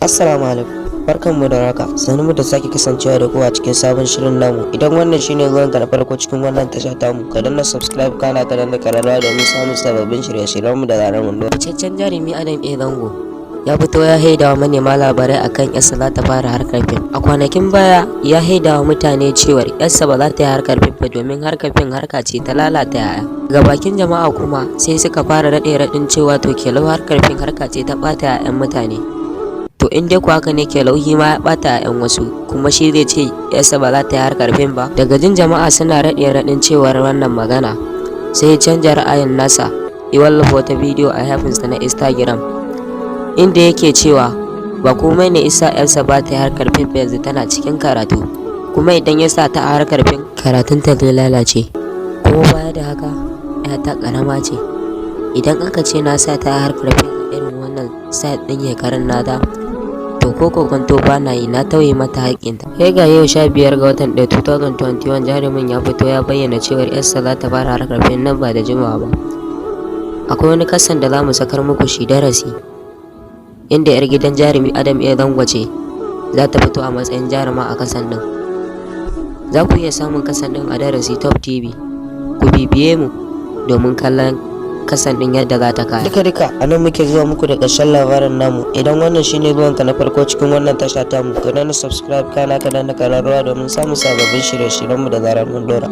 Assalamu alaikum, barkanmu da raka, sanin mu da sake kasancewa da kowa cikin sabon shirin namu. Idan wannan shine zuwanka na farko cikin wannan tasha tamu, ka danna subscribe kana ka danna kararrawa domin samun sababbin shirye-shiryen mu da zarar mun dora. Fitaccen jarumi Adam A. Zango ya fito ya haidawa manema labarai akan yarsa za ta fara harkar fim. A kwanakin baya ya haidawa mutane cewar yarsa ba za ta yi harkar fim ba domin harkar fim harka ce ta lalata yaya. Ga bakin jama'a kuma sai suka fara raɗin cewa to kelau harkar fim harka ce ta ɓata 'ya'yan mutane. To in dai ku haka ne ke lauhi ma ya bata a 'yan wasu kuma shi zai ce yasa ba za ta yi harkar fim ba. Daga jin jama'a suna raɗin cewar wannan magana sai ya canja ra'ayin nasa, ya wallafa wata bidiyo a shafinsa na Instagram inda yake cewa ba komai ne isa yarsa ba ta yi harkar fim yanzu tana cikin karatu, kuma idan ya sa ta a harkar fim karatunta zai lalace. Kuma baya da haka ya ta karama ce, idan aka ce na sa ta a harkar fim irin wannan site ɗin ya karin nada to ko kokonto ba na yi, na tauye mata haƙƙinta. Sai ga yau 15 ga watan 1 2021 jarumin ya fito ya bayyana cewar yarsa za ta fara harkar fim nan ba da jimawa ba. Akwai wani kasan da za mu sakar muku shi darasi inda yar gidan jarumi Adam A. Zango ce za ta fito a matsayin jaruma a kasan din. Za ku iya samun kasan din a darasi Top TV, ku bibiye mu domin kallon kasan din yadda za ta kaya. Duka a nan muke zuwa muku da ƙarshen labarin namu. Idan wannan shine zuwanka na farko cikin wannan tasha tamu, ka danna subscribe kana ka danna kararrawa domin samun sababbin shirye-shiryenmu da zarar mun dora.